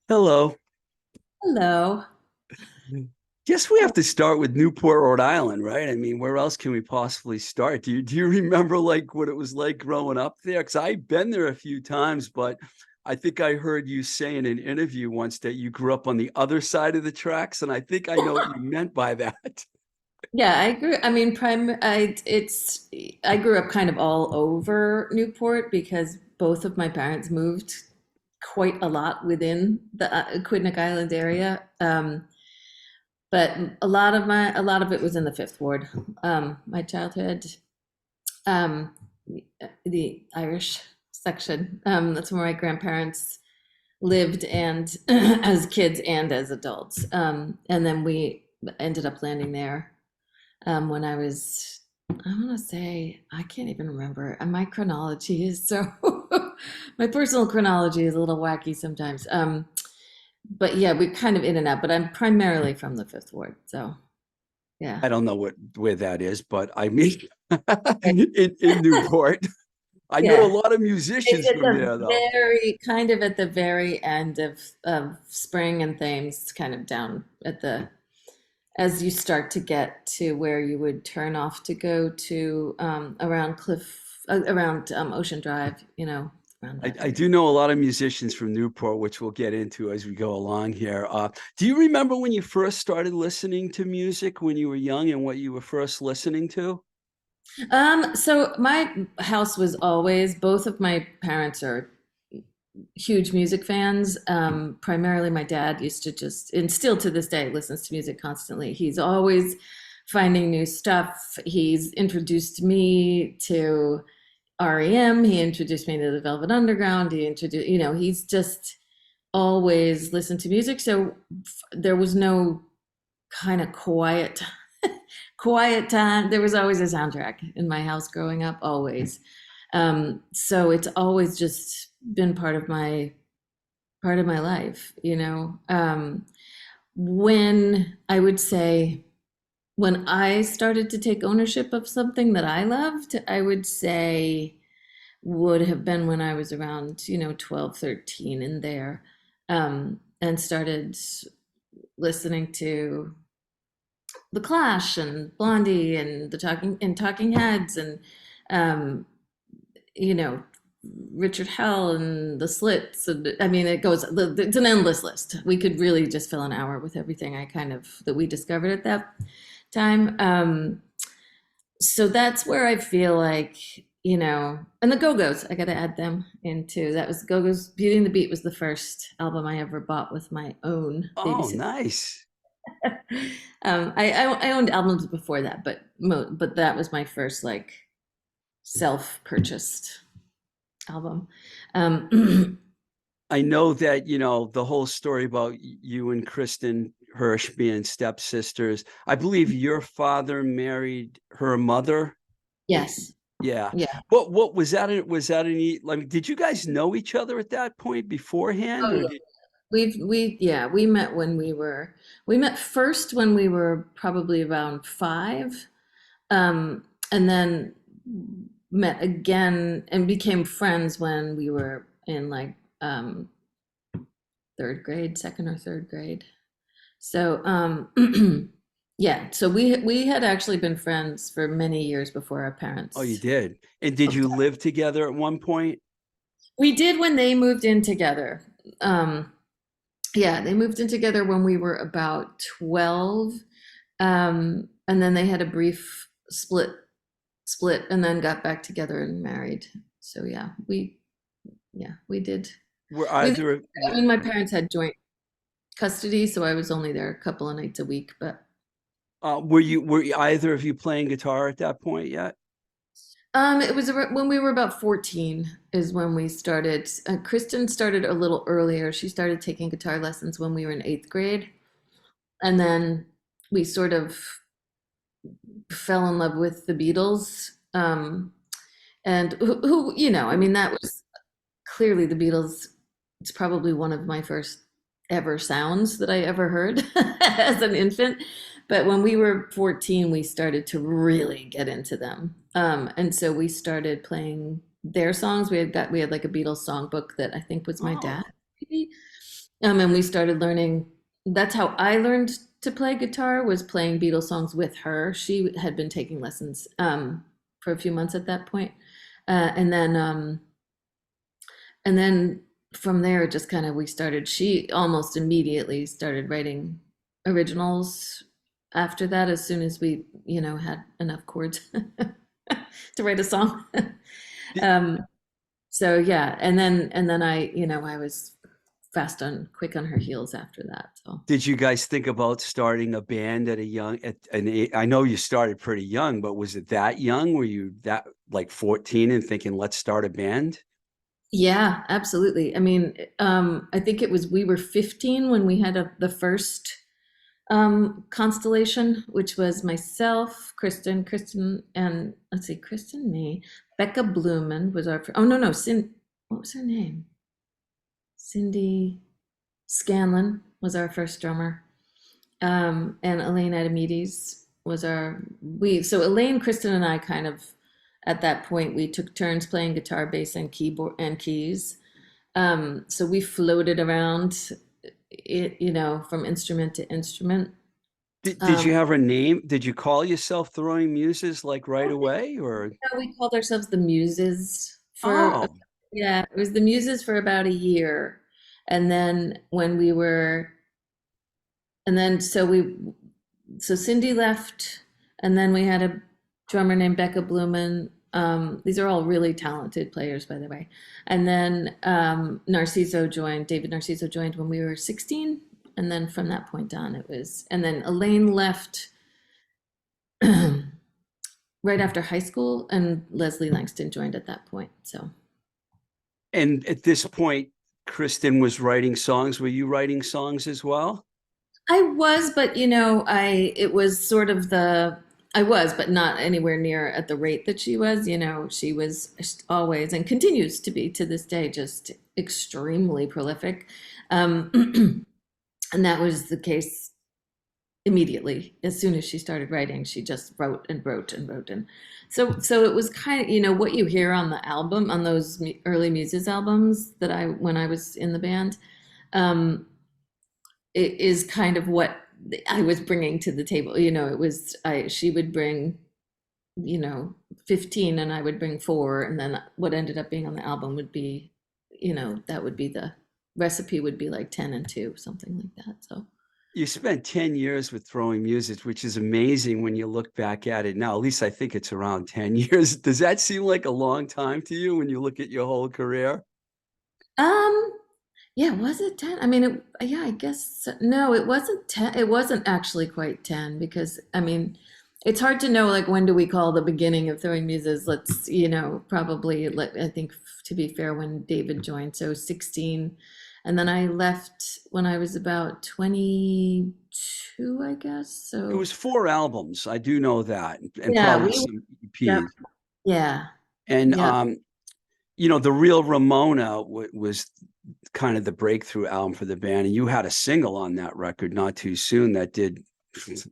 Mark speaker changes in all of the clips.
Speaker 1: Hello.
Speaker 2: Hello.
Speaker 1: Guess we have to start with Newport, Rhode Island, right? I mean, where else can we possibly start? Do you remember like what it was like growing up there? Because I've been there a few times, but I think I heard you say in an interview once that you grew up on the other side of the tracks, and I think I know what you meant by that.
Speaker 2: Yeah, I mean, I grew up kind of all over Newport because both of my parents moved quite a lot within the Quidneck Island area. But a lot of it was in the Fifth Ward. My childhood, um, the Irish section. That's where my grandparents lived and as kids and as adults. And then we ended up landing there when I was, I want to say, I can't even remember. My chronology is so, my personal chronology is a little wacky sometimes. But yeah, we're kind of in and out, but I'm primarily from the Fifth Ward. So yeah.
Speaker 1: I don't know where that is, but I mean, in Newport, I know a
Speaker 2: Yeah.
Speaker 1: lot of
Speaker 2: It's
Speaker 1: musicians
Speaker 2: at
Speaker 1: from
Speaker 2: the
Speaker 1: there, though.
Speaker 2: kind of at the very end of spring and Thames, kind of down at the as you start to get to where you would turn off to go to around Ocean Drive, around
Speaker 1: I,
Speaker 2: that
Speaker 1: I
Speaker 2: area.
Speaker 1: do know a lot of musicians from Newport, which we'll get into as we go along here. Do you remember when you first started listening to music when you were young and what you were first listening to?
Speaker 2: So my house was always, both of my parents are huge music fans. Primarily my dad used to just, and still to this day, listens to music constantly. He's always finding new stuff. He's introduced me to REM. He introduced me to the Velvet Underground. He introduced, he's just always listened to music. So there was no kind of quiet time. There was always a soundtrack in my house growing up, always. So it's always just been part of my life, when I would say when I started to take ownership of something that I loved, I would say would have been when I was around, 12, 13 in there, and started listening to The Clash and Blondie and Talking Heads and, um, you know, Richard Hell and the Slits. And, I mean, it's an endless list. We could really just fill an hour with everything that we discovered at that time. So that's where I feel like, and the Go-Go's, I got to add them in too. That was Go-Go's Beauty and the Beat was the first album I ever bought with my own
Speaker 1: Oh,
Speaker 2: babysitter.
Speaker 1: nice.
Speaker 2: I owned albums before that, but that was my first like self-purchased album. Um,
Speaker 1: I know that, the whole story about you and Kristen Hirsch being stepsisters. I believe your father married her mother.
Speaker 2: yes,
Speaker 1: Yeah.
Speaker 2: yeah.
Speaker 1: What was that? Was that any, like, did you guys know each other at that point beforehand,
Speaker 2: Oh
Speaker 1: or
Speaker 2: yeah.
Speaker 1: did?
Speaker 2: We met we met first when we were probably around 5, and then met again and became friends when we were in like third grade, second or third grade. So yeah, so we had actually been friends for many years before our
Speaker 1: Oh, you
Speaker 2: parents
Speaker 1: did. And did
Speaker 2: hooked
Speaker 1: you
Speaker 2: up.
Speaker 1: live together at one point?
Speaker 2: We did when they moved in together. Um, yeah, they moved in together when we were about 12. And then they had a brief split and then got back together and married. So yeah, we did.
Speaker 1: Were
Speaker 2: We,
Speaker 1: either of
Speaker 2: I mean, my parents had joint custody, so I was only there a couple of nights a week, but
Speaker 1: were either of you playing guitar at that point yet?
Speaker 2: it was when we were about 14 is when we started. Kristen started a little earlier. She started taking guitar lessons when we were in 8th grade. And then we sort of fell in love with the Beatles. And I mean, that was clearly the Beatles. It's probably one of my first ever sounds that I ever heard as an infant. But when we were 14, we started to really get into them. And so we started playing their songs. We had like a Beatles songbook that I think was my dad,
Speaker 1: Oh,
Speaker 2: maybe. And we started learning. That's how I learned to play guitar, was playing Beatles songs with her. She had been taking lessons for a few months at that point. And then and then from there, just kind of we started. She almost immediately started writing originals after that, as soon as we, had enough chords to write a song.
Speaker 1: Did,
Speaker 2: um, so yeah, and then I was quick on her heels after that. So
Speaker 1: did you guys think about starting a band I know you started pretty young, but was it that young? Were you that like 14 and thinking, let's start a band?
Speaker 2: yeah, absolutely. I mean, I think it was we were 15 when we had the first constellation, which was myself, Kristen, and let's see, Kristen, me, Becca Blumen was our. Oh, no, what was her name? Cindy Scanlon was our first drummer, and Elaine Adamides was our. So Elaine, Kristen, and I kind of, at that point, we took turns playing guitar, bass, and keyboard and keys. So we floated around it, from instrument to instrument.
Speaker 1: Did you
Speaker 2: Um,
Speaker 1: have a name? Did you call yourself Throwing Muses like right away or?
Speaker 2: we called ourselves the Muses
Speaker 1: Oh,
Speaker 2: yeah, it was the Muses for about a year. And then when we were, and then so Cindy left, and then we had a drummer named Becca Blumen. These are all really talented players, by the way. And then David Narciso joined when we were 16. And then from that point on, and then Elaine left right after high school, and Leslie Langston joined at that point. So
Speaker 1: and at this point, Kristen was writing songs. Were you writing songs as well?
Speaker 2: I was, but it was sort of I was, but not anywhere near at the rate that she was. She was always and continues to be to this day just extremely prolific. And that was the case immediately. As soon as she started writing, she just wrote and wrote and wrote. And so it was kind of, what you hear on the album, on those early Muses albums when I was in the band. Um, it is kind of what I was bringing to the table. She would bring, 15, and I would bring four. And then what ended up being on the album would be, that would be the recipe would be like 10 and 2, something like that. So
Speaker 1: You spent 10 years with Throwing Muses, which is amazing when you look back at it now. At least I think it's around 10 years. Does that seem like a long time to you when you look at your whole career?
Speaker 2: um yeah, was it 10? I mean, yeah, I guess no, it wasn't 10. It wasn't actually quite 10, because I mean, it's hard to know, like, when do we call the beginning of Throwing Muses. Let's, probably, I think, to be fair, when David joined, so 16. And then I left when I was about 22, I guess.
Speaker 1: It
Speaker 2: So
Speaker 1: was 4 albums. I do know that, and
Speaker 2: yeah,
Speaker 1: probably some
Speaker 2: yeah,
Speaker 1: EPs.
Speaker 2: yeah,
Speaker 1: And
Speaker 2: yeah,
Speaker 1: The Real Ramona was kind of the breakthrough album for the band, and you had a single on that record, Not Too Soon, that did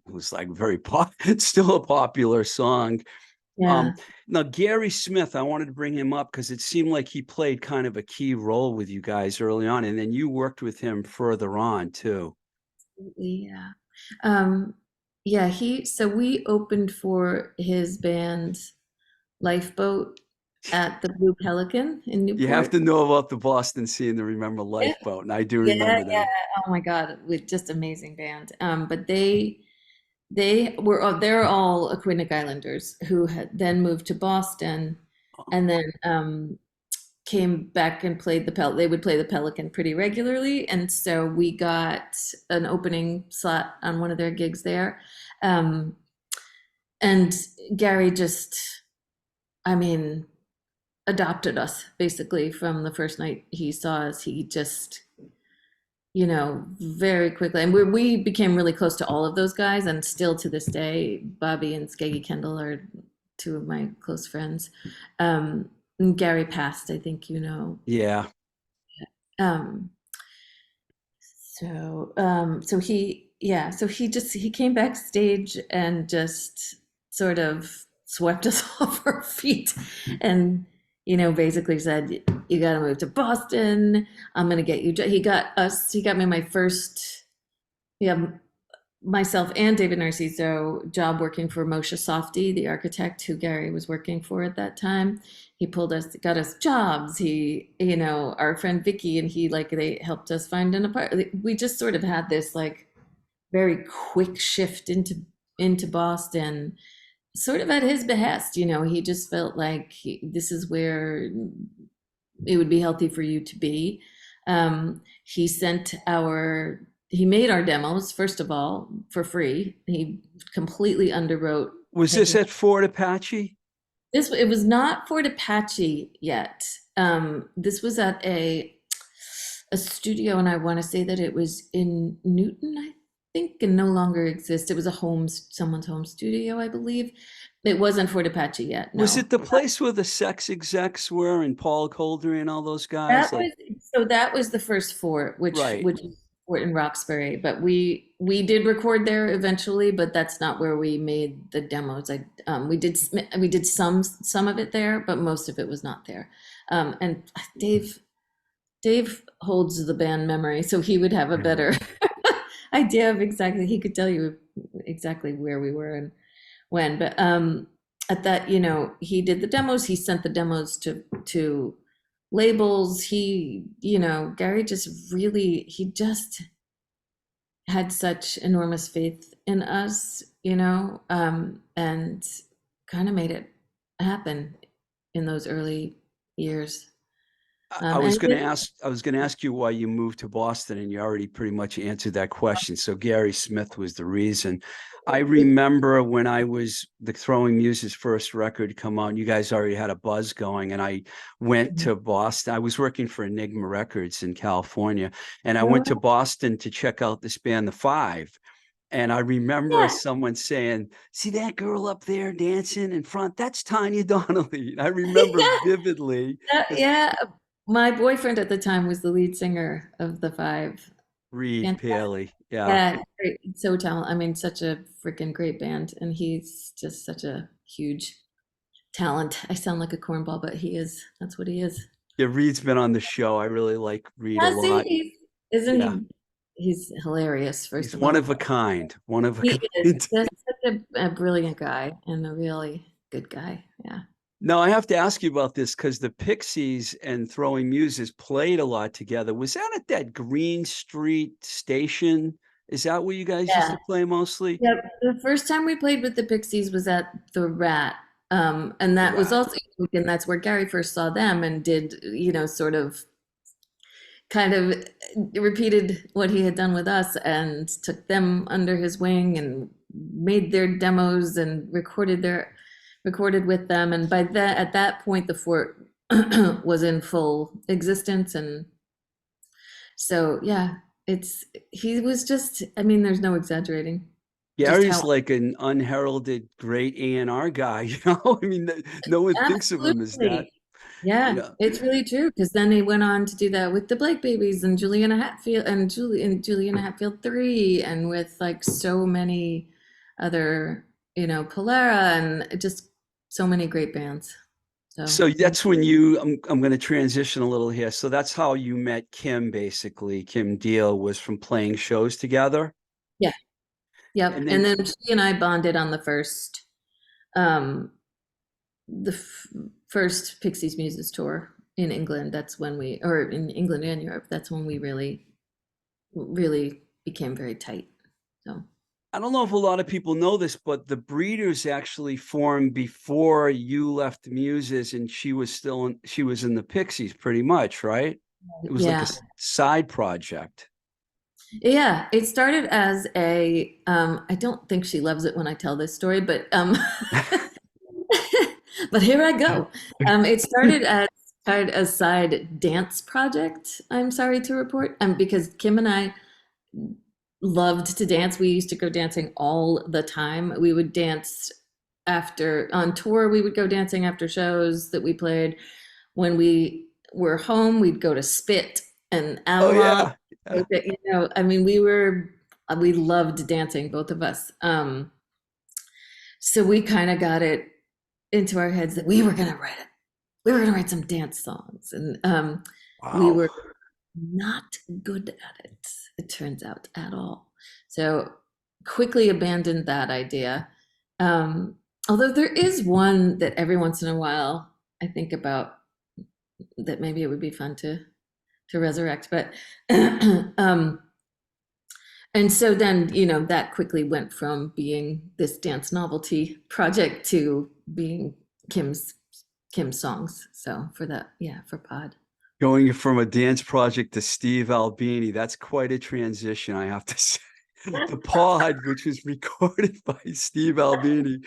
Speaker 1: was like very pop. It's still a popular song.
Speaker 2: yeah.
Speaker 1: Um, Now Gary Smith, I wanted to bring him up because it seemed like he played kind of a key role with you guys early on, and then you worked with him further on too.
Speaker 2: Yeah. Um, yeah, so we opened for his band Lifeboat at the Blue Pelican in
Speaker 1: You have
Speaker 2: Newport.
Speaker 1: to know about the Boston scene to remember
Speaker 2: Yeah,
Speaker 1: Lifeboat, and I do
Speaker 2: yeah,
Speaker 1: remember
Speaker 2: yeah.
Speaker 1: them.
Speaker 2: Oh my God, with just amazing band. But they're all Aquidneck Islanders who had then moved to Boston, and then came back and played they would play the Pelican pretty regularly. And so we got an opening slot on one of their gigs there. Um, and Gary just, I mean, adopted us basically from the first night he saw us. He just, very quickly, and we became really close to all of those guys, and still to this day, Bobby and Skeggy Kendall are two of my close friends. And Gary passed, I think,
Speaker 1: Yeah,
Speaker 2: Um, so he came backstage and just sort of swept us off our feet, and basically said, you got to move to Boston. I'm going to get you. He got me my first, yeah, myself and David Narciso job working for Moshe Softy, the architect who Gary was working for at that time. He got us jobs. Our friend Vicky and he, like, they helped us find an apartment. We just sort of had this like very quick shift into Boston, sort of at his behest. He just felt like this is where it would be healthy for you to be. He sent he made our demos, first of all, for free. He completely underwrote.
Speaker 1: Was this at Fort Apache?
Speaker 2: It was not Fort Apache yet. This was at a studio, and I want to say that it was in Newton, I think, and no longer exists. It was someone's home studio, I believe. It wasn't Fort Apache yet. No.
Speaker 1: Was it the place where the sex execs were and Paul Coldry and all those guys?
Speaker 2: That was the first Fort, which was Fort in Roxbury. But we did record there eventually, but that's not where we made the demos. We did some of it there, but most of it was not there. And Dave holds the band memory, so he would have a better idea of exactly. He could tell you exactly where we were and when. But at that, he did the demos. He sent the demos to labels. Gary he just had such enormous faith in us, and kind of made it happen in those early years.
Speaker 1: I was going to ask you why you moved to Boston, and you already pretty much answered that question. So Gary Smith was the reason. I remember when the Throwing Muses first record come out, you guys already had a buzz going, and I went to Boston. I was working for Enigma Records in California, and I went to Boston to check out this band, The Five. And I remember someone saying, "See that girl up there dancing in front? That's Tanya Donelly." I remember vividly.
Speaker 2: My boyfriend at the time was the lead singer of The Five.
Speaker 1: Reed Paley.
Speaker 2: Yeah, great. So talented. I mean, such a freaking great band. And he's just such a huge talent. I sound like a cornball, but that's what he is.
Speaker 1: Yeah, Reed's been on the show. I really like Reed a lot.
Speaker 2: Isn't he? He's hilarious, first of all.
Speaker 1: One of a kind.
Speaker 2: He is. Such a brilliant guy and a really good guy. Yeah.
Speaker 1: Now, I have to ask you about this because the Pixies and Throwing Muses played a lot together. Was that at that Green Street station? Is that where you guys used to play mostly?
Speaker 2: Yeah, the first time we played with the Pixies was at the Rat. And that was also, and that's where Gary first saw them and did, sort of kind of repeated what he had done with us and took them under his wing and made their demos and recorded with them. And at that point, the Fort was in full existence. And so, he was just, there's no exaggerating.
Speaker 1: Gary's like an unheralded great A&R guy, no one thinks of him as that.
Speaker 2: Yeah, it's really true, because then they went on to do that with the Blake Babies and Juliana Hatfield and Juliana Hatfield 3, and with like so many other, Polera, and just so many great bands.
Speaker 1: So that's when I'm going to transition a little here. So that's how you met Kim, basically. Kim Deal was from playing shows together.
Speaker 2: Yeah. Yep. And then she and I bonded on the first, first Pixies Muses tour in England. That's when in England and Europe, that's when we really, really became very tight. So
Speaker 1: I don't know if a lot of people know this, but the Breeders actually formed before you left Muses, and she was in the Pixies pretty much, right? It was like a side project.
Speaker 2: Yeah, it started as I don't think she loves it when I tell this story, but but here I go. It started as kind of a side dance project, I'm sorry to report, because Kim and I loved to dance. We used to go dancing all the time. We would dance on tour. We would go dancing after shows that we played. When we were home, we'd go to Spit and Avalon. We loved dancing, both of us. So we kind of got it into our heads that we were going to write we were going to write some dance songs, and we
Speaker 1: Wow.
Speaker 2: were not good at it, it turns out, at all. So quickly abandoned that idea. Um, Although there is one that every once in a while I think about, that maybe it would be fun to resurrect, but um, and so then, that quickly went from being this dance novelty project to being Kim's Kim's songs. So for that, yeah, for Pod.
Speaker 1: Going from a dance project to Steve Albini, that's quite a transition, I have to say. The Pod, which was recorded by Steve Albini.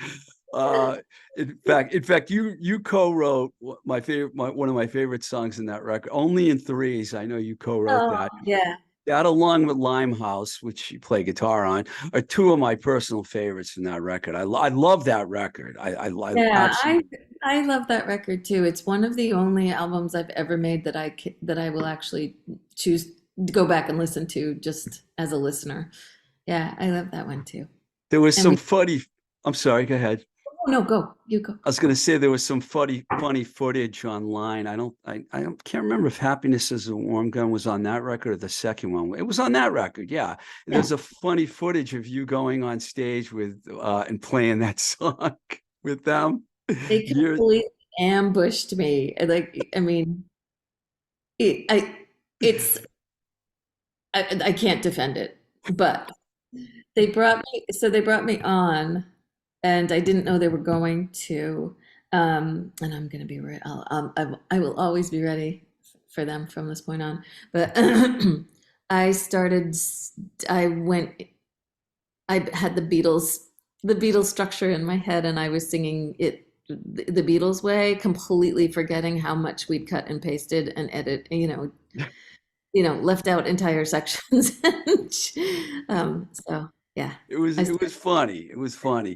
Speaker 1: Uh, in fact, you co-wrote one of my favorite songs in that record, "Only in Threes." I know you co-wrote
Speaker 2: Oh,
Speaker 1: that.
Speaker 2: yeah.
Speaker 1: That, along with Limehouse, which you play guitar on, are two of my personal favorites from that record. I love that record. I
Speaker 2: Yeah,
Speaker 1: absolutely.
Speaker 2: I love that record too. It's one of the only albums I've ever made that I will actually choose to go back and listen to just as a listener. Yeah, I love that one too.
Speaker 1: There was
Speaker 2: And
Speaker 1: some
Speaker 2: we
Speaker 1: funny. I'm sorry. Go ahead.
Speaker 2: Oh no, go. You go.
Speaker 1: I was going to say there was some funny footage online. I can't remember if "Happiness Is a Warm Gun" was on that record or the second one. It was on that record, yeah. And
Speaker 2: Yeah.
Speaker 1: there's a funny footage of you going on stage with and playing that song with them.
Speaker 2: They
Speaker 1: Years.
Speaker 2: completely ambushed me. Like, I mean, it, I it's I can't defend it, but they brought me on, and I didn't know they were going to. And I'm gonna be ready. I will always be ready for them from this point on. But I started. I went. I had the Beatles structure in my head, and I was singing it the Beatles way, completely forgetting how much we'd cut and pasted and edit. Left out entire sections. So yeah,
Speaker 1: It was
Speaker 2: I
Speaker 1: it was funny. It was funny.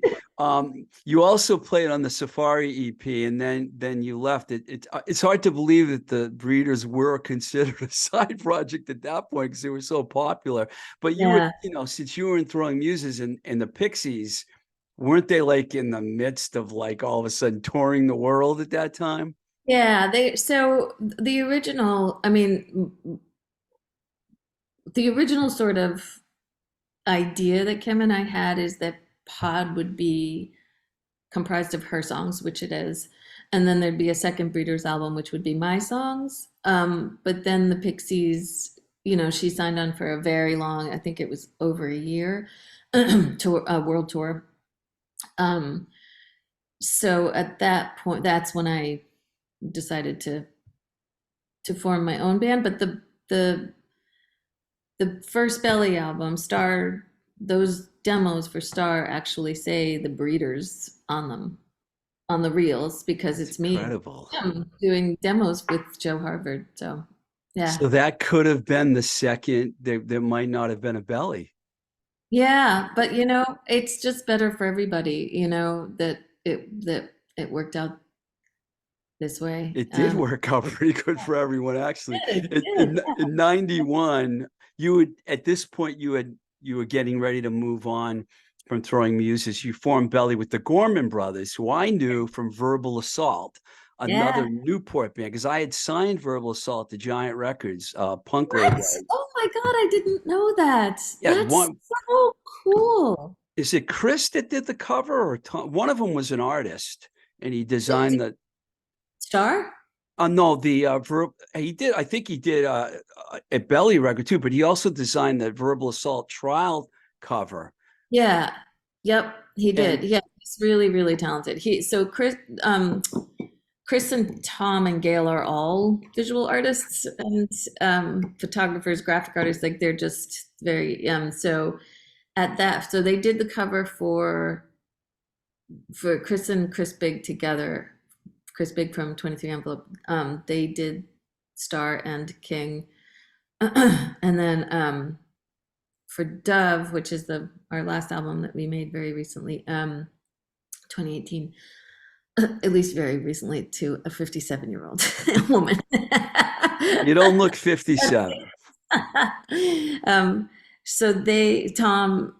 Speaker 1: You also played on the Safari EP, and then you left. It's hard to believe that the Breeders were considered a side project at that point because they were so popular. But you were,
Speaker 2: yeah,
Speaker 1: since you were in Throwing Muses and the Pixies, weren't they like in the midst of like all of a sudden touring the world at that time?
Speaker 2: yeah. The original, I mean, the original sort of idea that Kim and I had is that Pod would be comprised of her songs, which it is, and then there'd be a second Breeders album, which would be my songs. But then the Pixies, she signed on for a very long, I think it was over a year, tour, world tour. Um, so at that point, that's when I decided to form my own band. But the first Belly album, Star, those demos for Star actually say the Breeders on them, on the reels, because
Speaker 1: That's
Speaker 2: it's me
Speaker 1: incredible.
Speaker 2: doing demos with Joe Harvard. So yeah.
Speaker 1: So that could have been the second. There might not have been a Belly.
Speaker 2: Yeah, but it's just better for everybody, that it worked out this way.
Speaker 1: It did work out pretty good for everyone, actually.
Speaker 2: It did.
Speaker 1: In 91, at this point, you were getting ready to move on from Throwing Muses. You formed Belly with the Gorman Brothers, who I knew from Verbal Assault,
Speaker 2: Yeah.
Speaker 1: another Newport band, because I had signed Verbal Assault to Giant Records, punk
Speaker 2: What?
Speaker 1: label.
Speaker 2: Oh my God, I didn't know that.
Speaker 1: Yeah,
Speaker 2: That's
Speaker 1: one
Speaker 2: so cool.
Speaker 1: is it Chris that did the cover, or Tom? One of them was an artist, and he designed the.
Speaker 2: Star?
Speaker 1: No, the he did. I think he did a Belly record too, but he also designed the Verbal Assault trial cover.
Speaker 2: Yeah. Yep, he
Speaker 1: And
Speaker 2: did. Yeah, he's really, really talented. Chris and Tom and Gail are all visual artists and photographers, graphic artists. Like they're just very so they did the cover for Chris and Chris Big together. Chris Big from 23 Envelope. They did Star and King, and then for Dove, which is our last album that we made very recently, 2018. At least very recently, to a 57-year-old woman.
Speaker 1: you don't look 57.
Speaker 2: um, so Tom,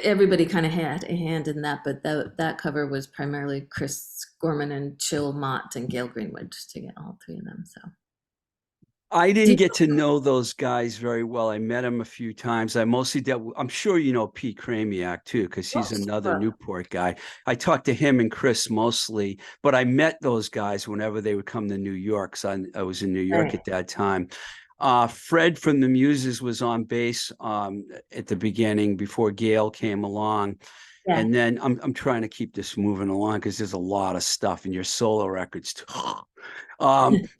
Speaker 2: everybody kind of had a hand in that, but that cover was primarily Chris Gorman and Chill Mott and Gail Greenwood to get all three of them. So
Speaker 1: I
Speaker 2: do
Speaker 1: didn't
Speaker 2: you,
Speaker 1: get to know those guys very well. I met him a few times. I mostly dealt. I'm sure you know Pete Kramiak too, because he's another Newport guy. I talked to him and Chris mostly, but I met those guys whenever they would come to New York. So I was in New York
Speaker 2: right.
Speaker 1: at that time. Fred from the Muses was on bass at the beginning before Gail came along.
Speaker 2: Yeah.
Speaker 1: And then I'm trying to keep this moving along because there's a lot of stuff in your solo records too.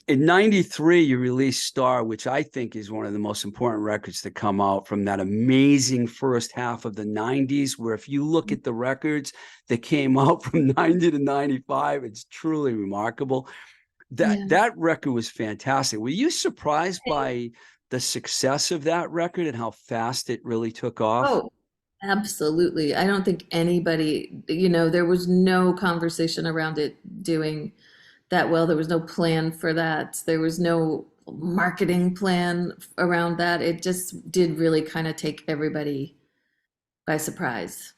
Speaker 1: In 93, you released Star, which I think is one of the most important records to come out from that amazing first half of the 90s, where if you look at the records that came out from 90 to 95, it's truly remarkable. That
Speaker 2: Yeah.
Speaker 1: that record was fantastic. Were you surprised by the success of that record and how fast it really took off?
Speaker 2: Oh, absolutely. I don't think anybody, there was no conversation around it doing that well. There was no plan for that. There was no marketing plan around that. It just did really kind of take everybody by surprise.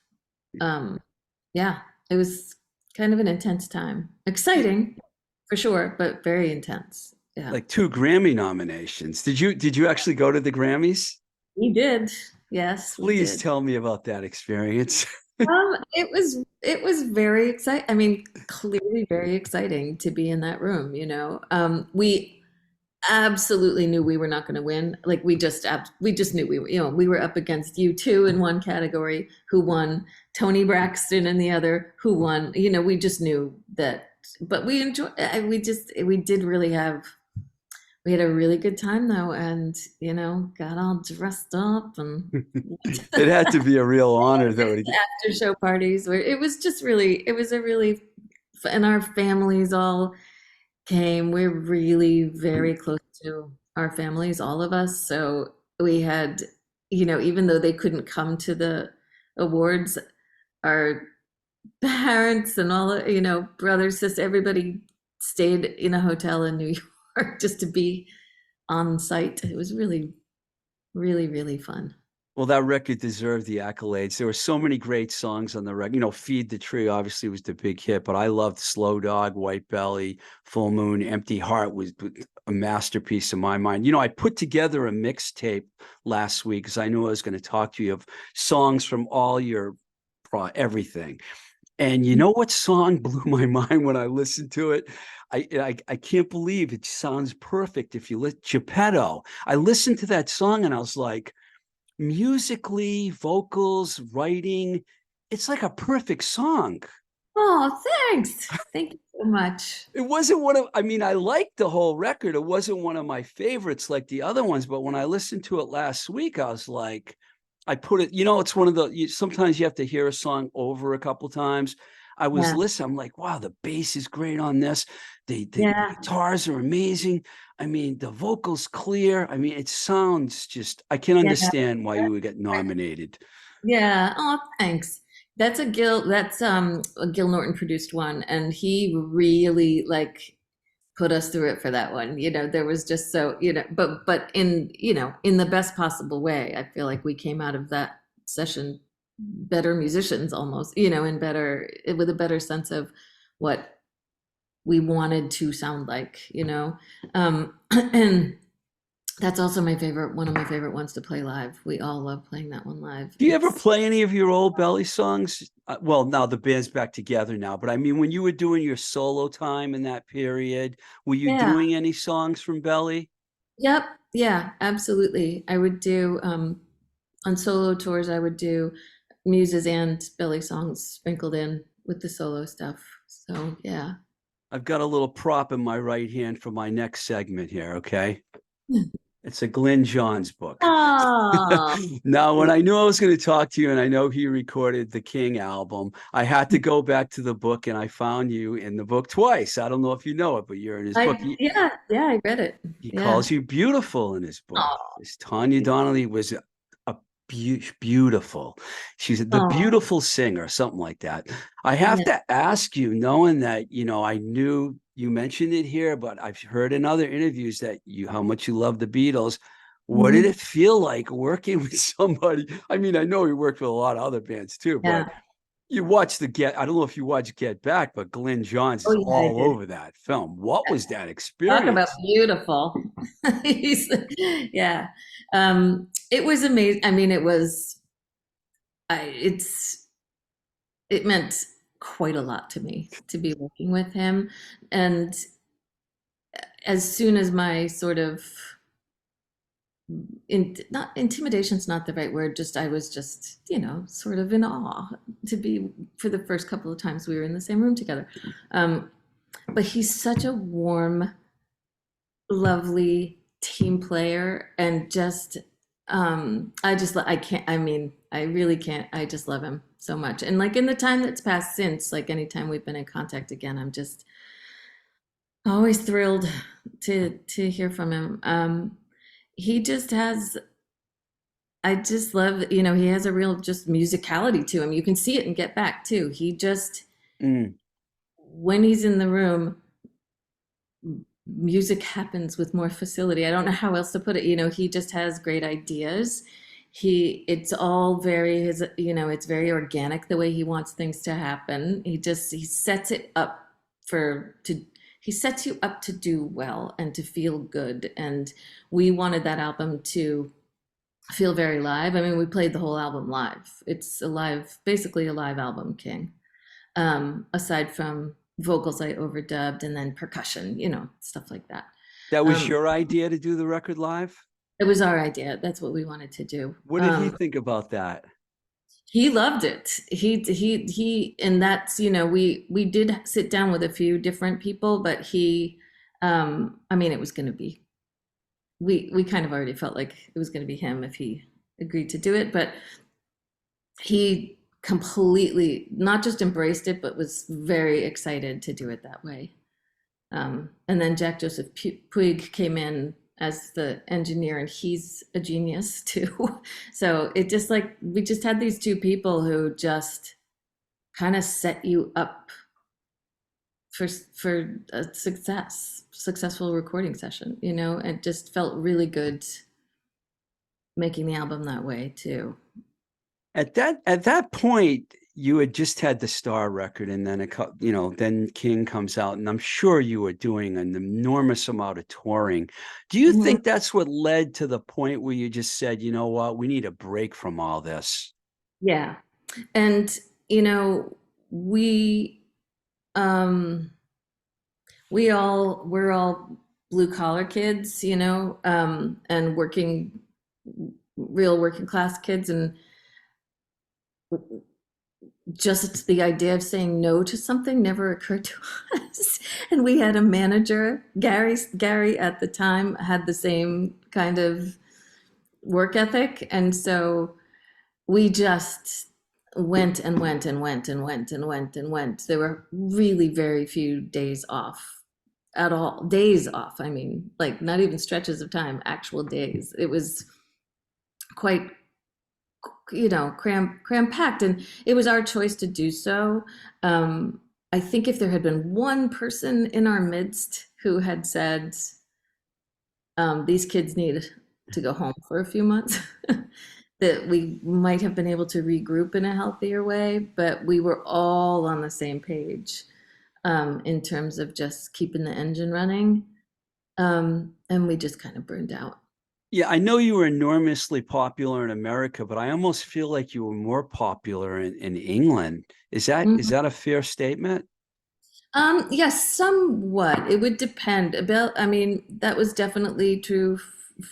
Speaker 2: Um, yeah, it was kind of an intense time. Exciting for sure, but very intense. Yeah.
Speaker 1: Like 2 Grammy nominations. Did you actually go to the Grammys?
Speaker 2: We did. Yes, we
Speaker 1: Please
Speaker 2: did.
Speaker 1: tell me about that experience.
Speaker 2: It was very exciting. I mean, clearly very exciting to be in that room, you know. We absolutely knew we were not going to win. Like we just knew we were up against U2 in one category who won, Tony Braxton in the other who won. We just knew that, but we did really have we had a really good time though, and got all dressed up and
Speaker 1: It had to be a real honor, though, to get.
Speaker 2: after show parties where it was a really, and our families all came. We're really very close to our families, all of us. So we had, even though they couldn't come to the awards, our parents and all, brothers, sisters, everybody stayed in a hotel in New York just to be on site. It was really, really, really fun.
Speaker 1: Well, that record deserved the accolades. There were so many great songs on the record. Feed the Tree obviously was the big hit, but I loved Slow Dog, White Belly, Full Moon, Empty Heart was a masterpiece in my mind. I put together a mixtape last week because I knew I was going to talk to you of songs from all your everything. And you know what song blew my mind when I listened to it? I can't believe it sounds perfect if you listen. Geppetto. I listened to that song and I was like, musically, vocals, writing, it's like a perfect song.
Speaker 2: Oh, thanks. Thank you so much.
Speaker 1: It wasn't I liked the whole record. It wasn't one of my favorites like the other ones, but when I listened to it last week, I was like, I put it, it's one of sometimes you have to hear a song over a couple times. I was
Speaker 2: Yeah.
Speaker 1: listening, I'm like, wow, the bass is great on this. The
Speaker 2: Yeah.
Speaker 1: guitars are amazing. The vocals clear. It sounds just, I can
Speaker 2: Yeah.
Speaker 1: understand why you would get nominated.
Speaker 2: Yeah. Oh, thanks. That's a Gil Norton produced one, and he really like put us through it for that one. There was just so, but in the best possible way. I feel like we came out of that session better musicians almost, and with a better sense of what we wanted to sound like. And that's also one of my favorite ones to play live. We all love playing that one live.
Speaker 1: Do you ever play any of your old Belly songs? Well, now the band's back together now, but when you were doing your solo time in that period, were you
Speaker 2: Yeah.
Speaker 1: doing any songs from Belly?
Speaker 2: Yep. Yeah, absolutely. I would do on solo tours, I would do Muses and Billy songs sprinkled in with the solo stuff. So yeah.
Speaker 1: I've got a little prop in my right hand for my next segment here, okay? It's a Glenn Johns book.
Speaker 2: Oh,
Speaker 1: Now, when I knew I was going to talk to you, and I know he recorded the King album, I had to go back to the book, and I found you in the book twice. I don't know if you know it, but you're in his book.
Speaker 2: yeah, yeah, I read it.
Speaker 1: He
Speaker 2: Yeah.
Speaker 1: calls you beautiful in his book.
Speaker 2: Oh,
Speaker 1: This Tanya Donelly was a beautiful. She's the
Speaker 2: oh,
Speaker 1: beautiful singer, something like that. I have
Speaker 2: yeah.
Speaker 1: to ask you, knowing that I knew you mentioned it here, but I've heard in other interviews that how much you love the Beatles. What did
Speaker 2: Mhm.
Speaker 1: it feel like working with somebody? I know he worked with a lot of other bands too, but
Speaker 2: Yeah.
Speaker 1: You watch the Get, I don't know if you watch Get Back, but Glenn Johns
Speaker 2: Oh
Speaker 1: is
Speaker 2: yeah, I
Speaker 1: all
Speaker 2: did.
Speaker 1: over that film. What was that
Speaker 2: Talk about
Speaker 1: experience?
Speaker 2: beautiful. He's, yeah. It was amazing. I mean, it was, it meant quite a lot to me to be working with him. And as soon as my sort of, not intimidation's not the right word, just I was just, sort of in awe to be for the first couple of times we were in the same room together. Um, but he's such a warm, lovely team player, and just I can't, I mean, I really can't, I just love him so much. And like in the time that's passed since, like anytime we've been in contact again, I'm just always thrilled to hear from him. He just has, I just love, he has a real just musicality to him. You can see it in Get Back too. He just,
Speaker 1: Mm.
Speaker 2: when he's in the room, music happens with more facility. I don't know how else to put it. He just has great ideas. It's all very it's very organic the way he wants things to happen. He sets it up to he sets you up to do well and to feel good. And we wanted that album to feel very live. I mean, we played the whole album live. It's basically a live album, King. Aside from vocals I overdubbed and then percussion, stuff like that.
Speaker 1: That was
Speaker 2: Um,
Speaker 1: your idea to do the record live?
Speaker 2: it was our idea. That's what we wanted to do.
Speaker 1: What did he think about that?
Speaker 2: He loved it. And that's, we did sit down with a few different people, but I mean, it was going to be, we kind of already felt like it was going to be him if he agreed to do it, but he completely not just embraced it, but was very excited to do it that way. And then Jack Joseph Puig came in as the engineer, and he's a genius too. So it just like we just had these two people who just kind of set you up for a successful recording session. It just felt really good making the album that way too.
Speaker 1: At that point, you had just had the Star record, and then then King comes out, and I'm sure you were doing an enormous amount of touring. Do you
Speaker 2: Mhm.
Speaker 1: think that's what led to the point where you just said, you know what, we need a break from all this?
Speaker 2: Yeah. And we um we're all blue collar kids, and real working class kids, and just the idea of saying no to something never occurred to us. And we had a manager, Gary at the time had the same kind of work ethic, and so we just went and went and went and went and went and went. There were really very few days off at all. Days off, I mean, like not even stretches of time, actual days. It was quite, cram packed, and it was our choice to do so. I think if there had been one person in our midst who had said, these kids need to go home for a few months, that we might have been able to regroup in a healthier way, but we were all on the same page, in terms of just keeping the engine running. And we just kind of burned out.
Speaker 1: Yeah, I know you were enormously popular in America, but I almost feel like you were more popular in England. Is
Speaker 2: Mhm.
Speaker 1: that a fair statement?
Speaker 2: Yes, somewhat. It would depend. About, I mean, that was definitely true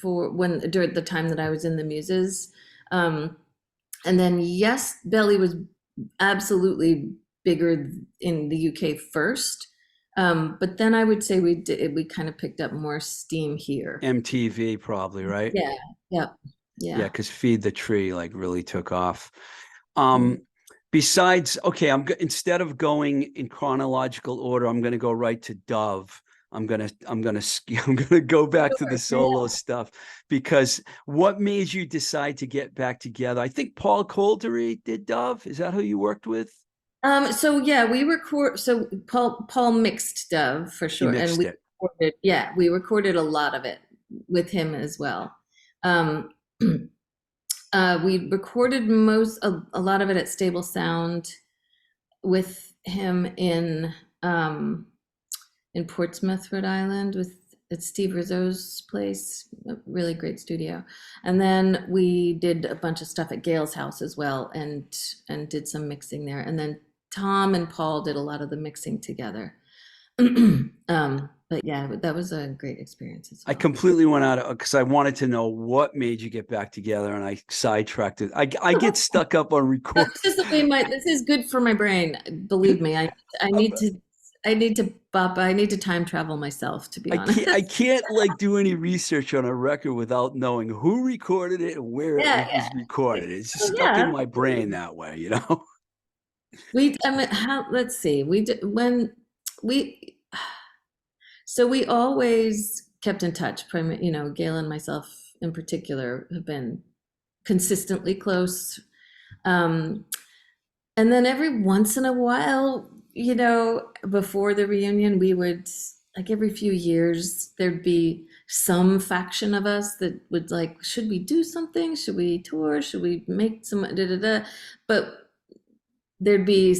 Speaker 2: for during the time that I was in the Muses. Um, and then yes, Belly was absolutely bigger in the UK first. But then I would say we kind of picked up more steam here.
Speaker 1: MTV probably, right?
Speaker 2: Yeah, yeah,
Speaker 1: Yeah,
Speaker 2: yeah.
Speaker 1: because Feed the Tree like really took off.
Speaker 2: Mm.
Speaker 1: Um, Besides, okay, instead of going in chronological order, I'm gonna go right to Dove. I'm gonna go back to the
Speaker 2: Sure,
Speaker 1: solo
Speaker 2: yeah.
Speaker 1: stuff because what made you decide to get back together? I think Paul Coldery did Dove. Is that who you worked with?
Speaker 2: So yeah, we record. So Paul mixed Dove for
Speaker 1: He
Speaker 2: sure, and
Speaker 1: mixed it.
Speaker 2: we recorded a lot of it with him as well. Um, we recorded a lot of it at Stable Sound. with him in Portsmouth, Rhode Island, at Steve Rizzo's place, a really great studio. And then we did a bunch of stuff at Gail's house as well, and did some mixing there. And then Tom and Paul did a lot of the mixing together. But yeah, that was a great experience as
Speaker 1: I
Speaker 2: well.
Speaker 1: completely went out of because I wanted to know what made you get back together, and I sidetracked it. I get stuck up on
Speaker 2: No,
Speaker 1: record.
Speaker 2: this is the way this is good for my brain. Believe me, I
Speaker 1: Um,
Speaker 2: need to I need to I need to time travel myself, to be honest.
Speaker 1: I can't like do any research on a record without knowing who recorded it and where it
Speaker 2: Yeah,
Speaker 1: was
Speaker 2: yeah.
Speaker 1: recorded. It's just
Speaker 2: Oh,
Speaker 1: stuck in
Speaker 2: yeah,
Speaker 1: my brain
Speaker 2: absolutely.
Speaker 1: that way, you know.
Speaker 2: I mean, let's see. We did when we so we always kept in touch. Gail and myself in particular have been consistently close. Um, and then every once in a while, before the reunion, we would, like, every few years, there'd be some faction of us that would, like, should we do something? Should we tour? Should we make some da da da? But there'd be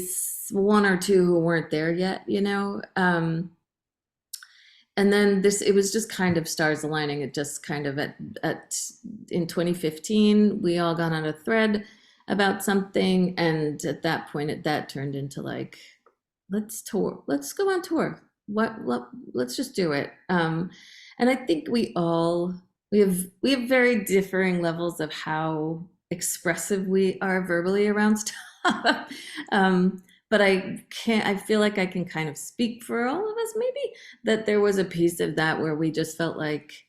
Speaker 2: one or two who weren't there yet. And then it was just kind of stars aligning. It just kind of at in 2015, we all got on a thread about something, and at that point, that turned into, like, let's tour, let's go on tour. Let's just do it. And I think we have very differing levels of how expressive we are verbally around stuff. But I feel like I can kind of speak for all of us, maybe, that there was a piece of that where we just felt like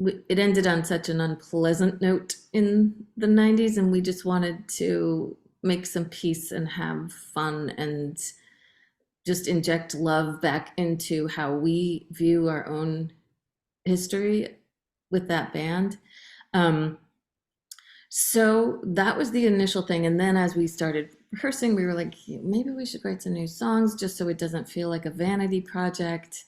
Speaker 2: it ended on such an unpleasant note in the 90s, and we just wanted to make some peace and have fun and just inject love back into how we view our own history with that band. Um, so that was the initial thing. And then as we started rehearsing, we were like, maybe we should write some new songs just so it doesn't feel like a vanity project.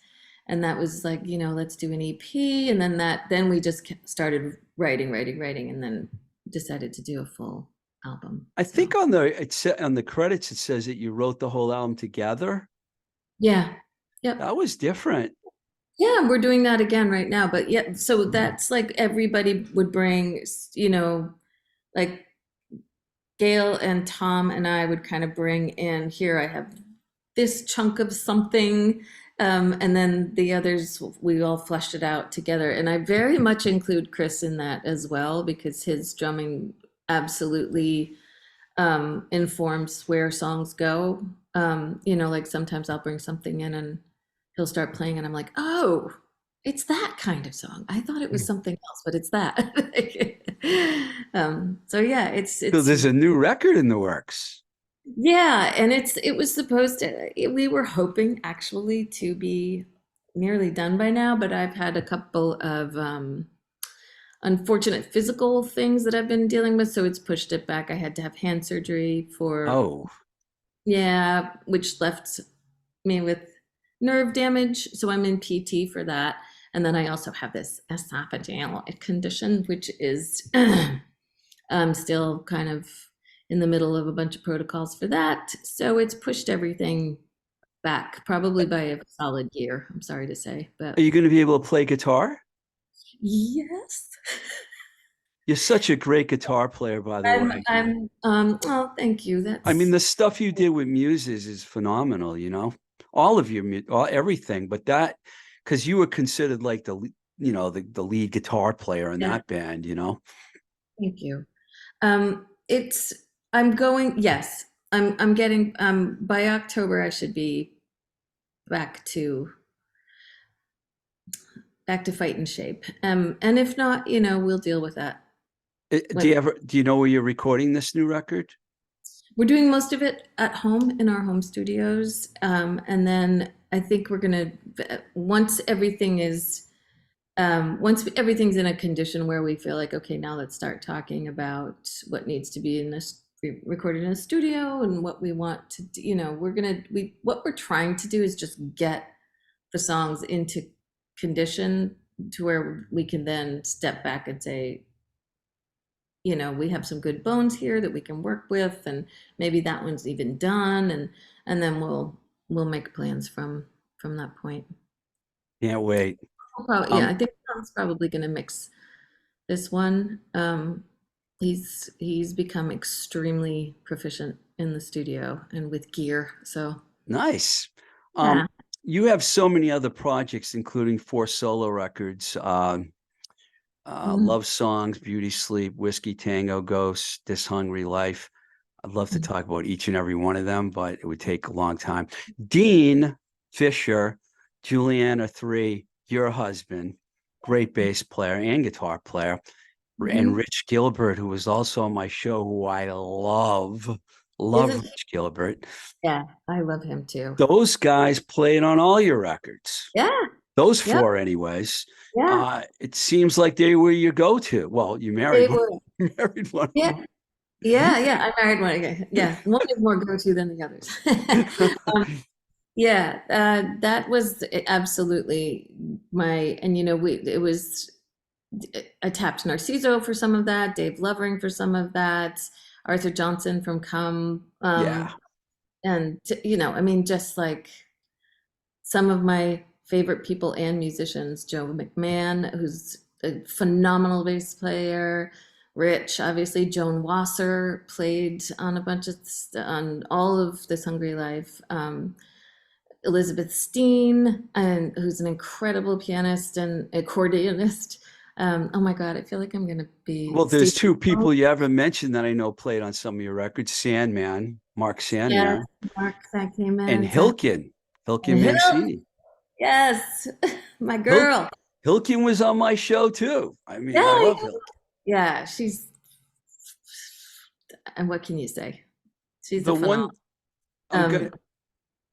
Speaker 2: And that was like, let's do an EP. And then we just started writing, and then decided to do a full album.
Speaker 1: I
Speaker 2: So
Speaker 1: think on the credits it says that you wrote the whole album together.
Speaker 2: yeah, yep.
Speaker 1: That was different.
Speaker 2: Yeah, we're doing that again right now. But yeah, so that's like everybody would bring, like Gail and Tom and I would kind of bring in, here I have this chunk of something. And then the others, we all fleshed it out together. And I very much include Chris in that as well, because his drumming absolutely informs where songs go. Like sometimes I'll bring something in and he'll start playing and I'm like, oh, it's that kind of song. I thought it was something else, but it's that. So yeah,
Speaker 1: So
Speaker 2: it's
Speaker 1: there's a new record in the works.
Speaker 2: yeah, and it was supposed to, we were hoping actually to be nearly done by now, but I've had a couple of unfortunate physical things that I've been dealing with, so it's pushed it back. I had to have hand surgery for,
Speaker 1: Oh,
Speaker 2: yeah, which left me with nerve damage, so I'm in PT for that. And then I also have this esophageal condition, which is I'm still kind of in the middle of a bunch of protocols for that. So it's pushed everything back, probably by a solid year, I'm sorry to say.
Speaker 1: are
Speaker 2: But
Speaker 1: you going to be able to play guitar?
Speaker 2: yes.
Speaker 1: You're such a great guitar player, by the way.
Speaker 2: Oh, thank you.
Speaker 1: I mean,
Speaker 2: That's,
Speaker 1: the stuff you did with Muses is phenomenal, you know, all of everything, but that, because you were considered like the lead guitar player in
Speaker 2: yeah,
Speaker 1: that band, you know.
Speaker 2: thank you. It's, yes, I'm getting, by October, I should be back to, fighting shape. And if not, we'll deal with that. What
Speaker 1: Do you know where you're recording this new record?
Speaker 2: We're doing most of it at home in our home studios. And then I think we're gonna, once everything's in a condition where we feel like, okay, now let's start talking about what needs to be recorded in a studio and what we want to do. What we're trying to do is just get the songs into condition to where we can then step back and say, you know, we have some good bones here that we can work with, and maybe that one's even done, and then we'll make plans from that point.
Speaker 1: Can't wait.
Speaker 2: Yeah,
Speaker 1: Um,
Speaker 2: I think Tom's probably going to mix this one. He's become extremely proficient in the studio and with gear. So
Speaker 1: nice.
Speaker 2: yeah.
Speaker 1: You have so many other projects, including 4 solo records,
Speaker 2: Mhm.
Speaker 1: Love Songs, Beauty Sleep, Whiskey Tango Ghost, This Hungry Life. I'd love to talk about each and every one of them, but it would take a long time. Dean Fisher, Juliana 3, your husband, great bass player and guitar player, and
Speaker 2: Mhm.
Speaker 1: Rich Gilbert, who was also on my show, who I love
Speaker 2: Isn't he?
Speaker 1: Rich Gilbert.
Speaker 2: Yeah, I love him too.
Speaker 1: Those guys played on all your records.
Speaker 2: Yeah.
Speaker 1: Those
Speaker 2: Yep.
Speaker 1: 4, anyways.
Speaker 2: Yeah.
Speaker 1: It seems like they were your go-to. Well, you married
Speaker 2: They
Speaker 1: one.
Speaker 2: were.
Speaker 1: You married one of
Speaker 2: Yeah. Yeah. Yeah. I married one again. Yeah. One is more go-to than the others. Um,
Speaker 1: them.
Speaker 2: yeah. That was absolutely my, and you know, it was, I tapped Narciso for some of that, Dave Lovering for some of that, Arthur Johnson from Come,
Speaker 1: Yeah.
Speaker 2: and you know, I mean, just like some of my favorite people and musicians, Joe McMahon, who's a phenomenal bass player, Rich, obviously, Joan Wasser played on a bunch of on all of This Hungry Life. Elizabeth Steen, and who's an incredible pianist and accordionist. Oh my God, I feel like I'm gonna be
Speaker 1: Well, there's
Speaker 2: Steve.
Speaker 1: 2 people you haven't mentioned that I know played on some of your records, Sandman, Mark
Speaker 2: Yes,
Speaker 1: Sandman,
Speaker 2: Mark that came
Speaker 1: and
Speaker 2: in.
Speaker 1: Hilkin
Speaker 2: And Hill,
Speaker 1: Mancini.
Speaker 2: yes, my
Speaker 1: Hil-
Speaker 2: girl.
Speaker 1: Hilkin was on my show too. I mean, I
Speaker 2: Yeah,
Speaker 1: love Hilkin.
Speaker 2: yeah, she's, and what can you say? She's a
Speaker 1: The
Speaker 2: phenomenal.
Speaker 1: one I'm gonna
Speaker 2: Um,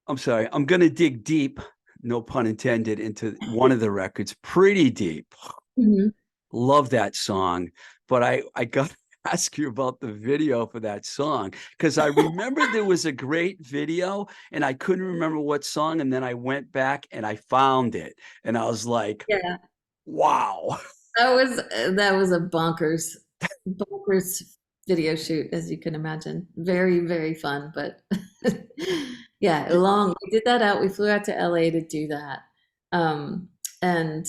Speaker 1: I'm sorry, I'm gonna dig deep, no pun intended, into one of the records, pretty deep.
Speaker 2: mhm.
Speaker 1: Love that song, but I got to ask you about the video for that song, because I remember there was a great video and I couldn't remember what song, and then I went back and I found it and I was like,
Speaker 2: Yeah,
Speaker 1: wow.
Speaker 2: that was a bonkers video shoot, as you can imagine. Very, very fun, but yeah, long. We did that out. We flew out to LA to do that. And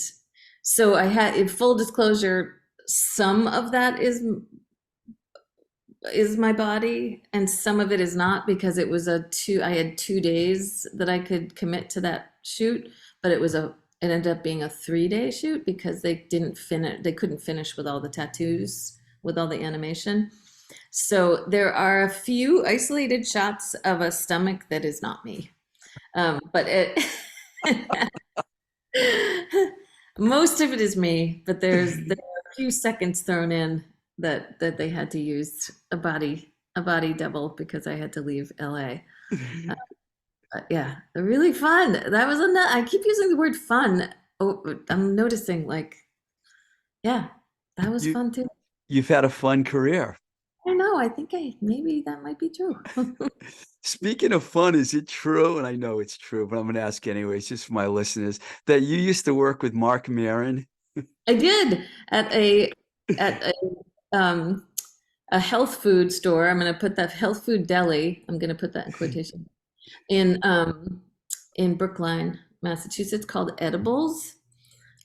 Speaker 2: so I had, in full disclosure, some of that is my body and some of it is not, because it was I had 2 days that I could commit to that shoot, but it ended up being a 3-day shoot because they couldn't finish with all the tattoos, with all the animation. So there are a few isolated shots of a stomach that is not me. But it most of it is me, but there are a few seconds thrown in that they had to use a body double because I had to leave LA. Uh, but yeah, really fun. That was I keep using the word fun. Oh, I'm noticing, like, yeah, that was
Speaker 1: you
Speaker 2: fun too.
Speaker 1: you've had a fun career.
Speaker 2: I know. I think maybe that might be true.
Speaker 1: Speaking of fun, is it true? And I know it's true, but I'm going to ask anyways, just for my listeners, that you used to work with Mark Maron?
Speaker 2: I did at at um, a health food store. I'm going to put that health food deli. I'm going to put that in quotation in Brookline, Massachusetts, called Edibles.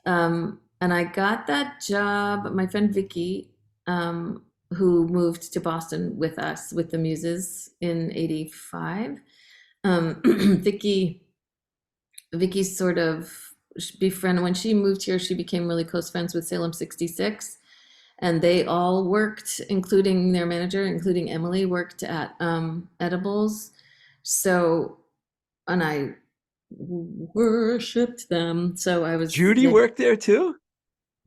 Speaker 2: And I got that job. My friend Vicky, who moved to Boston with us with the Muses in '85. Vicky Vicky's sort of befriend when she moved here, she became really close friends with Salem 66, and they all worked, including their manager, including Emily, worked at Edibles. So, and I worshipped them. So I was
Speaker 1: Judy
Speaker 2: like,
Speaker 1: worked there too?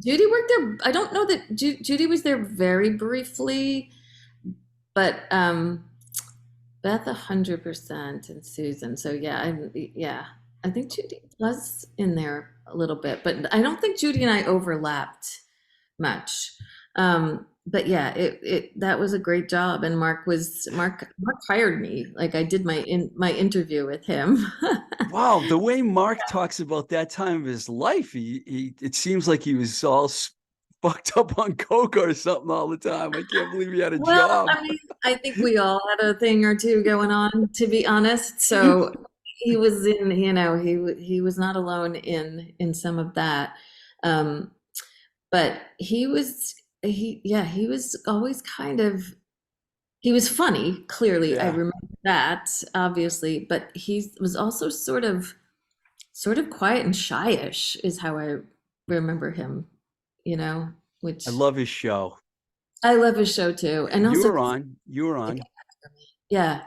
Speaker 2: Judy worked there. I don't know that Judy was there very briefly, but Beth 100% and Susan. So yeah, yeah, I think Judy was in there a little bit, but I don't think Judy and I overlapped much. But yeah, it that was a great job, and Mark hired me. Like, I did my interview with him.
Speaker 1: Wow, the way Mark talks about that time of his life, it seems like he was all fucked up on coke or something all the time. I can't believe he had a
Speaker 2: Well,
Speaker 1: job.
Speaker 2: I mean, I think we all had a thing or two going on, to be honest. So he was in, he was not alone in some of that. Um, but he was always kind of, he was funny, clearly. I
Speaker 1: Yeah.
Speaker 2: remember that, obviously, but he was also sort of quiet and shyish is how I remember him,
Speaker 1: I
Speaker 2: which
Speaker 1: love his show.
Speaker 2: I love his show too. And
Speaker 1: You
Speaker 2: also,
Speaker 1: were on. You were on.
Speaker 2: yeah,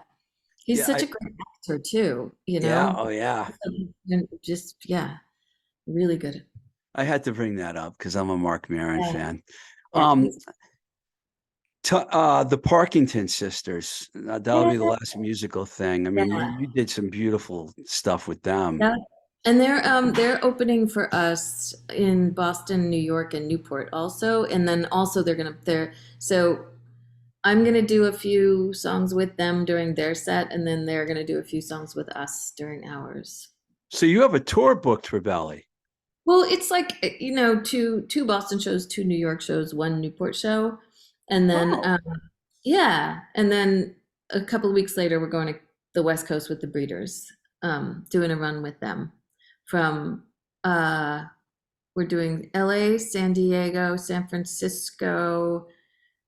Speaker 2: he's
Speaker 1: Yeah.
Speaker 2: such a great actor too,
Speaker 1: Yeah. Oh, yeah.
Speaker 2: and just, yeah, really good.
Speaker 1: I had to bring that up because I'm a Mark Maron
Speaker 2: Yeah,
Speaker 1: fan.
Speaker 2: yeah,
Speaker 1: Um, the Parkington Sisters. That'll
Speaker 2: yeah,
Speaker 1: be the last musical thing. I mean,
Speaker 2: yeah,
Speaker 1: you did some beautiful stuff with them.
Speaker 2: yeah. And they're opening for us in Boston, New York, and Newport also. And then also they're so I'm gonna do a few songs with them during their set, and then they're gonna do a few songs with us during ours.
Speaker 1: So you have a tour booked for Belly.
Speaker 2: Well, it's like, two Boston shows, two New York shows, one Newport show, and then
Speaker 1: Oh,
Speaker 2: yeah, and then a couple of weeks later we're going to the West Coast with the Breeders, doing a run with them from uh we're doing LA, San Diego, San Francisco,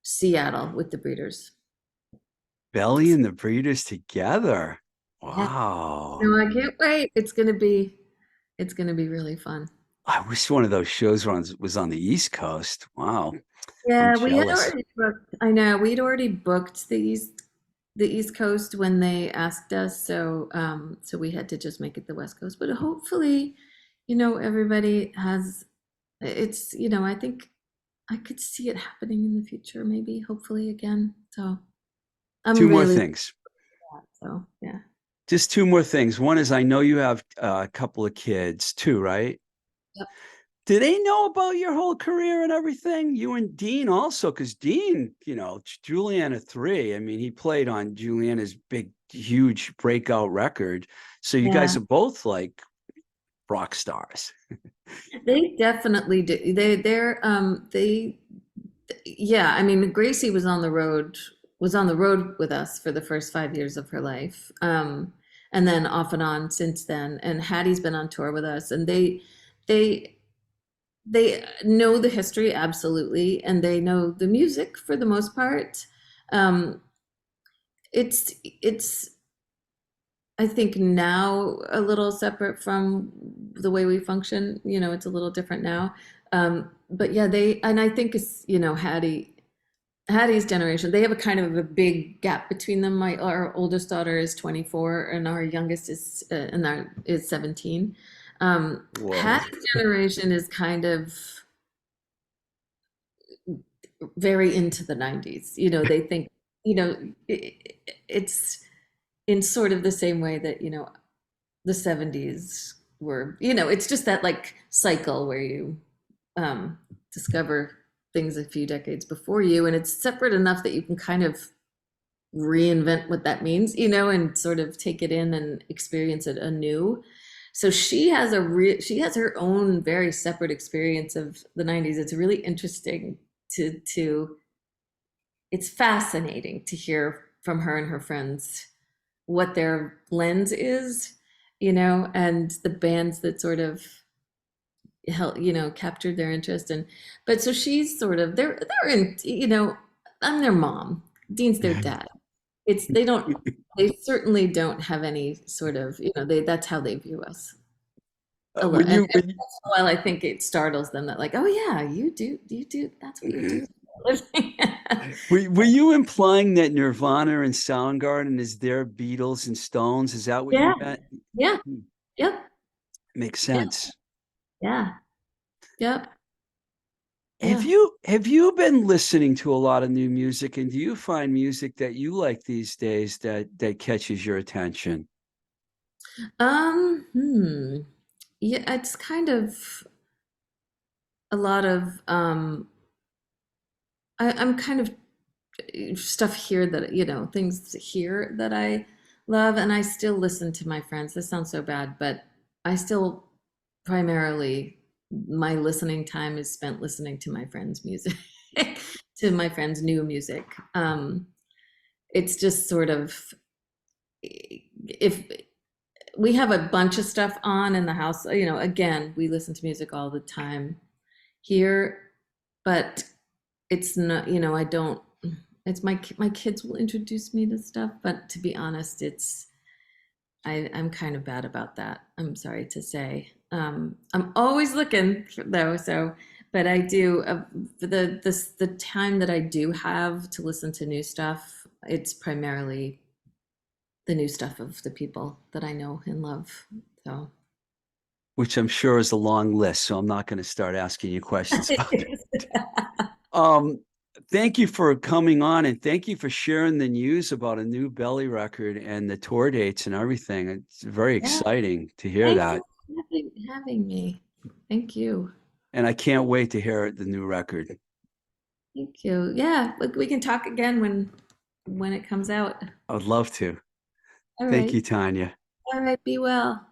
Speaker 2: Seattle with the Breeders.
Speaker 1: Belly and the Breeders together.
Speaker 2: Yeah.
Speaker 1: Wow.
Speaker 2: No, I can't wait. It's gonna be really fun.
Speaker 1: I wish one of those shows was on the East Coast. Wow. I'm
Speaker 2: Yeah, we had
Speaker 1: jealous.
Speaker 2: already booked. I know we'd already booked the East Coast when they asked us, so we had to just make it the West Coast. But hopefully, everybody has. I think I could see it happening in the future, maybe, hopefully again. So I'm
Speaker 1: Two more
Speaker 2: really
Speaker 1: things.
Speaker 2: so yeah.
Speaker 1: Just two more things. One is I know you have a couple of kids too, right?
Speaker 2: Yep.
Speaker 1: Do they know about your whole career and everything? You and Dean also, because Dean, Juliana 3, I mean, he played on Juliana's big, huge breakout record. So you guys
Speaker 2: Yeah.
Speaker 1: are both like rock stars.
Speaker 2: They definitely do. Yeah, I mean, Gracie was on the road with us for the first 5 years of her life. And then off and on since then. And Hattie's been on tour with us, and they they know the history absolutely, and they know the music for the most part. Um, it's I think now a little separate from the way we function. It's a little different now. But yeah, and I think it's, Hattie's generation. They have a kind of a big gap between them. Our oldest daughter is 24, and our youngest is 17.
Speaker 1: Whoa.
Speaker 2: Hattie's generation is kind of very into the 90s. They think, it's in sort of the same way that, the 70s were, it's just that like cycle where you discover things a few decades before you, and it's separate enough that you can kind of reinvent what that means, and sort of take it in and experience it anew. So she has her own very separate experience of the 90s. It's really interesting to it's fascinating to hear from her and her friends what their lens is, and the bands that sort of help, captured their interest. And but so she's sort of they're in, I'm their mom. Dean's their dad. They certainly don't have any sort of, that's how they view us.
Speaker 1: When
Speaker 2: And
Speaker 1: you when
Speaker 2: while I think it startles them that like, oh yeah, you do, that's what you
Speaker 1: you,
Speaker 2: do for a living.
Speaker 1: were you implying that Nirvana and Soundgarden is their Beatles and Stones? Is that what
Speaker 2: Yeah,
Speaker 1: you meant?
Speaker 2: yeah,
Speaker 1: Hmm,
Speaker 2: yep,
Speaker 1: makes
Speaker 2: yeah,
Speaker 1: sense.
Speaker 2: yeah, yep,
Speaker 1: Have
Speaker 2: yeah.
Speaker 1: you have you been listening to a lot of new music, and do you find music that you like these days that catches your attention?
Speaker 2: Um, hmm. Yeah, it's kind of a lot of I'm kind of stuff here that, things here that I love, and I still listen to my friends. This sounds so bad, but I still primarily my listening time is spent listening to my friends' music, to my friends' new music. It's just sort of, if we have a bunch of stuff on in the house, again, we listen to music all the time here, but it's not, I don't, it's my kids will introduce me to stuff, but to be honest, I'm kind of bad about that. I'm sorry to say. I'm always looking though, so, but I do, for the time that I do have to listen to new stuff, it's primarily the new stuff of the people that I know and love. So
Speaker 1: Which I'm sure is a long list, so I'm not going to start asking you questions about it. Um, Thank you for coming on, and thank you for sharing the news about a new Belly record and the tour dates and everything. It's very
Speaker 2: Yeah,
Speaker 1: exciting to hear
Speaker 2: thank
Speaker 1: that.
Speaker 2: you for having me. Thank you.
Speaker 1: And I can't wait to hear the new record.
Speaker 2: Thank you. Yeah, we can talk again when it comes out.
Speaker 1: I would love to.
Speaker 2: All
Speaker 1: Thank
Speaker 2: right.
Speaker 1: you, Tanya.
Speaker 2: All right. Be well.